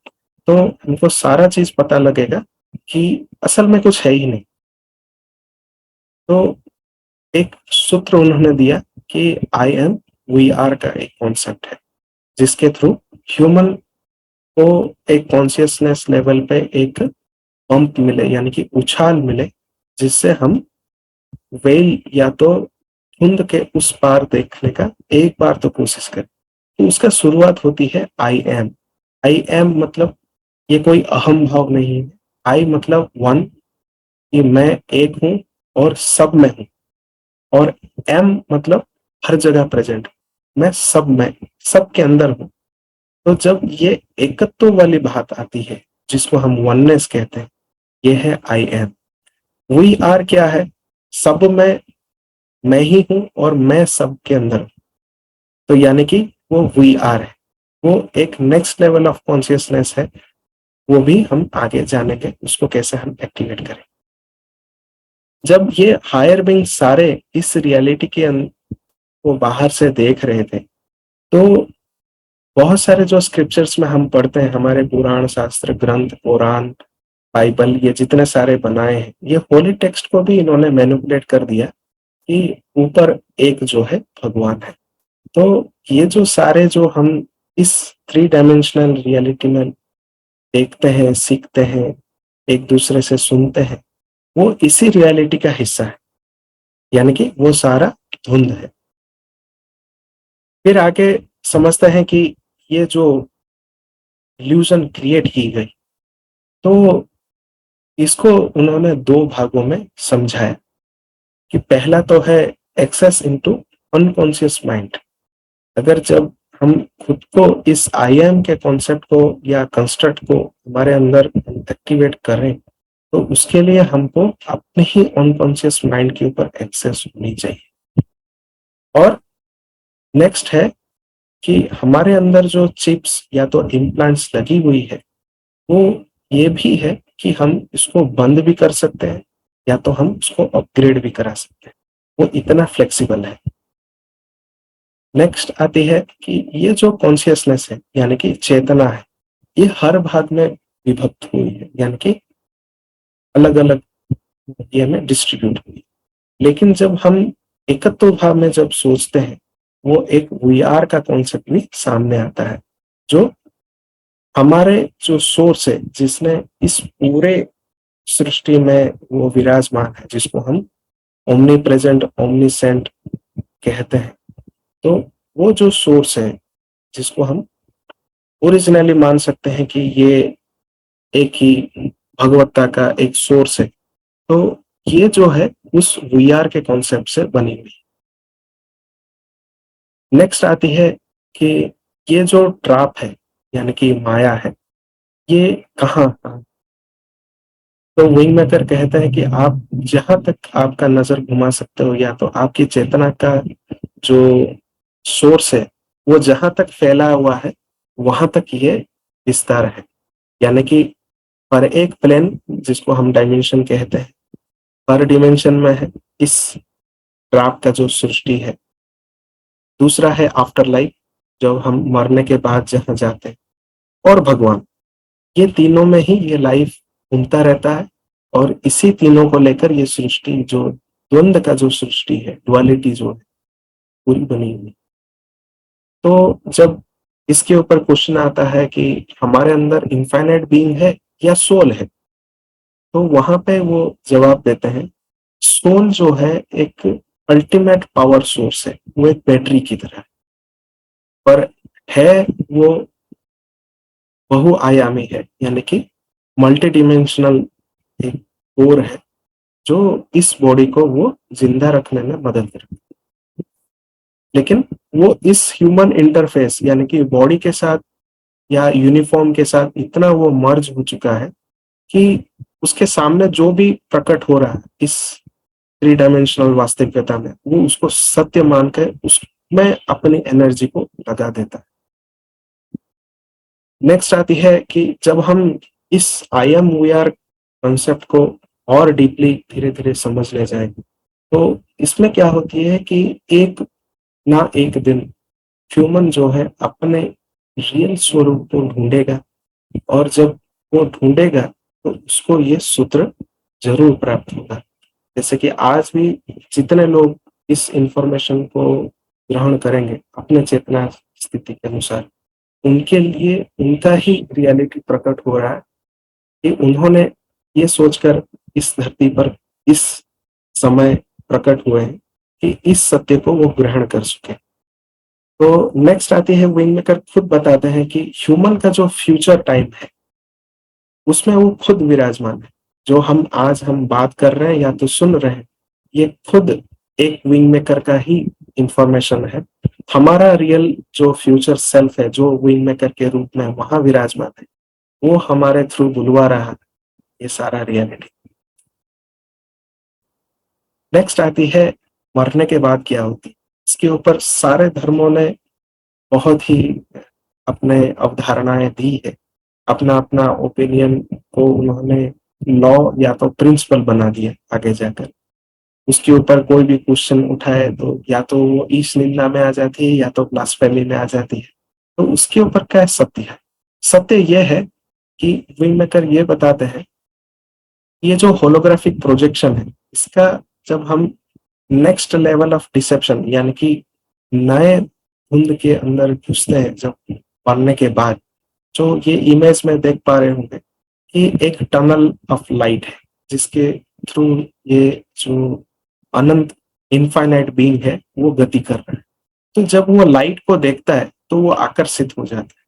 तो हमको सारा चीज पता लगेगा कि असल में कुछ है ही नहीं। तो एक सूत्र उन्होंने दिया कि आई एम वी आर का एक कॉन्सेप्ट है, जिसके थ्रू ह्यूमन को एक कॉन्शियसनेस लेवल पे एक पंप मिले, यानी कि उछाल मिले, जिससे हम वेल या तो धुंध के उस पार देखने का एक बार तो कोशिश करें। तो उसका शुरुआत होती है आई एम। आई एम मतलब ये कोई अहम भाव नहीं है। आई मतलब वन, कि मैं एक हूं और सब में हूं, और एम मतलब हर जगह प्रेजेंट, मैं सब में, सबके अंदर हूं। तो जब ये एकत्व वाली बात आती है, जिसको हम वननेस कहते हैं, ये है आई एम। वी आर क्या है? सब में मैं ही हूं और मैं सब के अंदर हूं। तो यानी कि वो वी आर है, वो एक नेक्स्ट लेवल ऑफ कॉन्शियसनेस है। वो भी हम आगे जानेंगे उसको कैसे हम एक्टिवेट करें। जब ये हायर बीइंग सारे इस रियलिटी के को बाहर से देख रहे थे, तो बहुत सारे जो स्क्रिप्चर्स में हम पढ़ते हैं, हमारे पुराण शास्त्र ग्रंथ, कुरान, बाइबल, ये जितने सारे बनाए हैं, ये होली टेक्स्ट को भी इन्होंने मैनिपुलेट कर दिया कि ऊपर एक जो है भगवान है। तो ये जो सारे जो हम इस थ्री डायमेंशनल रियलिटी में देखते हैं, सीखते हैं, एक दूसरे से सुनते हैं, वो इसी रियलिटी का हिस्सा है। यानी कि वो सारा धुंध है। फिर आगे समझते हैं कि ये जो इल्यूजन क्रिएट की गई, तो इसको उन्होंने दो भागों में समझाया कि पहला तो है एक्सेस इनटू अनकॉन्शियस माइंड। अगर जब हम खुद को इस आई एम के कॉन्सेप्ट को या कंस्ट्रक्ट को हमारे अंदर एक्टिवेट करें, तो उसके लिए हमको अपने ही अनकॉन्शियस माइंड के ऊपर एक्सेस होनी चाहिए। और नेक्स्ट है कि हमारे अंदर जो चिप्स या तो इम्प्लांट्स लगी हुई है, वो ये भी है कि हम इसको बंद भी कर सकते हैं या तो हम उसको अपग्रेड भी करा सकते हैं। वो इतना फ्लेक्सिबल है। नेक्स्ट आती है कि ये जो कॉन्शियसनेस है यानी कि चेतना है, ये हर भाग में विभक्त हुई है, यानी कि अलग अलग ये में डिस्ट्रीब्यूट हुई। लेकिन जब हम एकत्व भाव में जब सोचते हैं, वो एक वी आर का कॉन्सेप्ट भी सामने आता है, जो हमारे जो सोर्स है, जिसने इस पूरे सृष्टि में वो विराजमान है, जिसको हम ओमनी प्रेजेंट ओमनीसेंट कहते हैं। तो वो जो सोर्स है, जिसको हम ओरिजिनली मान सकते हैं कि ये एक ही भगवत्ता का एक सोर्स है, तो ये जो है उस वी आर के कॉन्सेप्ट से बनी हुई। नेक्स्ट आती है कि ये जो ट्रैप है यानी कि माया है, ये कहाँ? तो विंग मेकर कहते हैं कि आप जहां तक आपका नजर घुमा सकते हो, या तो आपकी चेतना का जो सोर्स है वो जहां तक फैला हुआ है, वहां तक ये विस्तार है। यानी कि पर एक प्लेन, जिसको हम डायमेंशन कहते हैं, पर डिमेंशन में है इस ट्रैप का जो सृष्टि है। दूसरा है आफ्टर लाइफ, जब हम मरने के बाद जहां जाते हैं, और भगवान। ये तीनों में ही ये लाइफ घूमता रहता है, और इसी तीनों को लेकर ये सृष्टि जो द्वंद का जो सृष्टि है, डुअलिटी जो है, पूरी बनी हुई। तो जब इसके ऊपर क्वेश्चन आता है कि हमारे अंदर इनफाइनाइट बीइंग है या सोल है, तो वहां पे वो जवाब देते हैं, सोल जो है एक अल्टीमेट पावर सोर्स है, वो एक बैटरी की तरह है, पर है वो बहुआयामी है, यानी कि मल्टी डिमेंशनल एक कोर है, जो इस बॉडी को वो जिंदा रखने में मदद करता है। लेकिन वो इस ह्यूमन इंटरफेस यानी कि बॉडी के साथ या यूनिफॉर्म के साथ इतना वो मर्ज हो चुका है कि उसके सामने जो भी प्रकट हो रहा है इस थ्री डायमेंशनल वास्तविकता में, वो उसको सत्य मान के उसमें अपनी एनर्जी को लगा देता है। नेक्स्ट आती है कि जब हम इस I am we are concept को और डीपली धीरे धीरे समझने जाए, तो इसमें क्या होती है कि एक ना एक दिन ह्यूमन जो है अपने रियल स्वरूप को ढूंढेगा, और जब वो ढूंढेगा तो उसको ये सूत्र जरूर प्राप्त होगा। जैसे कि आज भी जितने लोग इस इंफॉर्मेशन को ग्रहण करेंगे अपने चेतना स्थिति के अनुसार, उनके लिए उनका ही रियलिटी प्रकट हो रहा है कि उन्होंने ये सोचकर इस धरती पर इस समय प्रकट हुए हैं कि इस सत्य को वो ग्रहण कर सके। तो नेक्स्ट आती है, विंग मेकर खुद बताते हैं कि ह्यूमन का जो फ्यूचर टाइम है, उसमें वो खुद विराजमान है। जो हम बात कर रहे हैं या तो सुन रहे हैं, ये खुद एक विंग मेकर का ही इंफॉर्मेशन है। हमारा रियल जो फ्यूचर सेल्फ है, जो विंग मेकर के रूप में वहां विराजमान है, वो हमारे थ्रू बुलवा रहा है ये सारा रियलिटी। नेक्स्ट आती है मरने के बाद क्या होती है। इसके ऊपर सारे धर्मों ने बहुत ही अपने अवधारणाएं दी है, अपना अपना ओपिनियन को उन्होंने लॉ या तो प्रिंसिपल बना दिया आगे जाकर। उसके ऊपर कोई भी क्वेश्चन उठाए तो या तो वो ईश निंदा में आ जाती है या तो ब्लास्फेमी में आ जाती है। तो उसके ऊपर क्या सत्य है? सत्य यह है कि विंग मेकर ये बताते हैं, ये जो होलोग्राफिक प्रोजेक्शन है, इसका जब हम नेक्स्ट लेवल ऑफ डिसेप्शन यानी कि नए धुंध के अंदर घुसते हैं, जब पढ़ने के बाद जो ये इमेज में देख पा रहे होंगे कि एक टनल ऑफ लाइट है जिसके थ्रू ये जो अनंत इनफाइनाइट बीइंग है वो गति कर रहा है। तो जब वो लाइट को देखता है तो वो आकर्षित हो जाता है,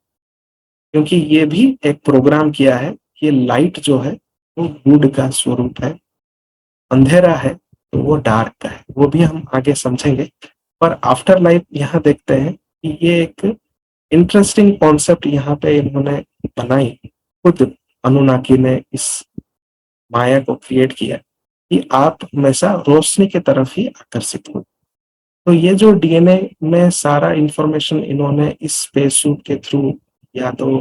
क्योंकि ये भी एक प्रोग्राम किया है। ये लाइट जो है वो गुड का स्वरूप है, अंधेरा है तो वो डार्क का है, वो भी हम आगे समझेंगे। पर आफ्टर लाइफ यहाँ देखते हैं कि ये एक इंटरेस्टिंग कॉन्सेप्ट यहाँ पे इन्होंने बनाई, खुद अनुनाकी ने इस माया को क्रिएट किया कि आप हमेशा रोशनी की तरफ ही आकर्षित हो। तो ये जो डीएनए में सारा इंफॉर्मेशन इन्होंने इस स्पेस सूट के थ्रू या तो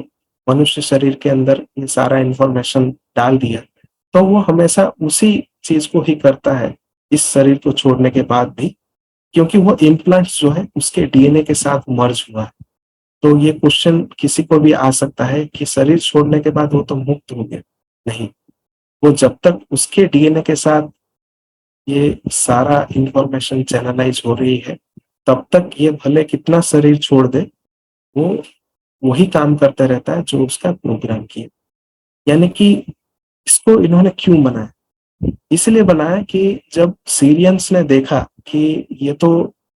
मनुष्य शरीर के अंदर ये सारा इंफॉर्मेशन डाल दिया, तो वो हमेशा उसी चीज को ही करता है इस शरीर को छोड़ने के बाद भी, क्योंकि वो इम्प्लांट्स जो है उसके डीएनए के साथ मर्ज हुआ है। तो ये क्वेश्चन किसी को भी आ सकता है कि शरीर छोड़ने के बाद वो तो मुक्त हो गया। नहीं, वो जब तक उसके डीएनए के साथ ये सारा इंफॉर्मेशन चैनलाइज हो रही है, तब तक ये भले कितना शरीर छोड़ दे, वो वही काम करता रहता है जो उसका प्रोग्राम किया। यानी कि इसको इन्होंने क्यों बनाया? इसलिए बनाया कि जब सीरियंस ने देखा कि ये तो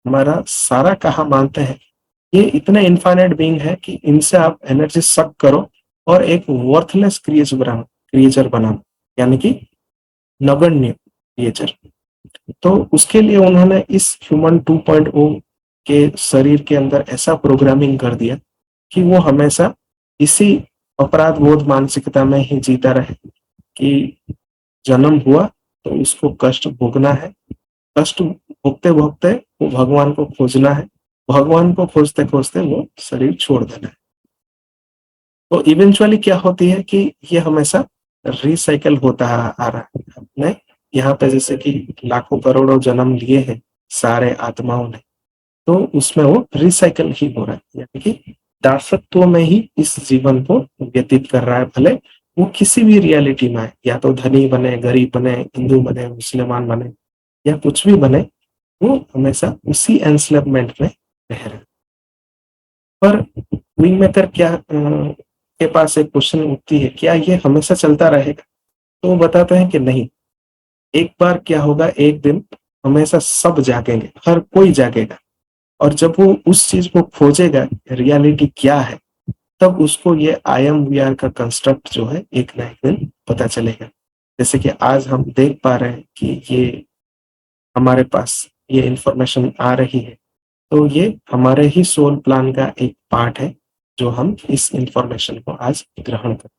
हमारा सारा कहा मानते हैं, ये इतने इनफाइनाइट बीइंग है कि इनसे आप एनर्जी सक करो और एक वर्थलेस क्रिएचर बनाओ, यानी कि नगण्य क्रिएचर। तो उसके लिए उन्होंने इस ह्यूमन 2.0 के शरीर के अंदर ऐसा प्रोग्रामिंग कर दिया कि वो हमेशा इसी अपराध बोध मानसिकता में ही जीता रहे कि जन्म हुआ तो उसको कष्ट भोगना है, कष्ट भोगते भोगते वो भगवान को खोजना है, भगवान को खोजते खोजते वो शरीर छोड़ देना है। तो इवेंचुअली क्या होती है कि ये हमेशा रिसाइकल होता आ रहा है। अपने यहाँ पे जैसे कि लाखों करोड़ों जन्म लिए हैं सारे आत्माओं ने, तो उसमें वो रिसाइकल ही हो रहा है, यानी कि दासत्व में ही इस जीवन को व्यतीत कर रहा है। भले वो किसी भी रियलिटी में है, या तो धनी बने, गरीब बने, हिंदू बने, मुसलमान बने या कुछ भी बने, वो हमेशा उसी एनस्लेवमेंट में रह रहे। पर विंग मेकर क्या के पास एक क्वेश्चन उठती है, क्या ये हमेशा चलता रहेगा? तो वो बताते हैं कि नहीं, एक बार क्या होगा, एक दिन हमेशा सब जागेंगे, हर कोई जागेगा। और जब वो उस चीज को खोजेगा रियलिटी क्या है, तब उसको ये आई एम वी आर का कंस्ट्रक्ट जो है एक ना एक दिन पता चलेगा। जैसे कि आज हम देख पा रहे हैं कि ये हमारे पास ये इंफॉर्मेशन आ रही है, तो ये हमारे ही सोल प्लान का एक पार्ट है जो हम इस इंफॉर्मेशन को आज ग्रहण करते हैं।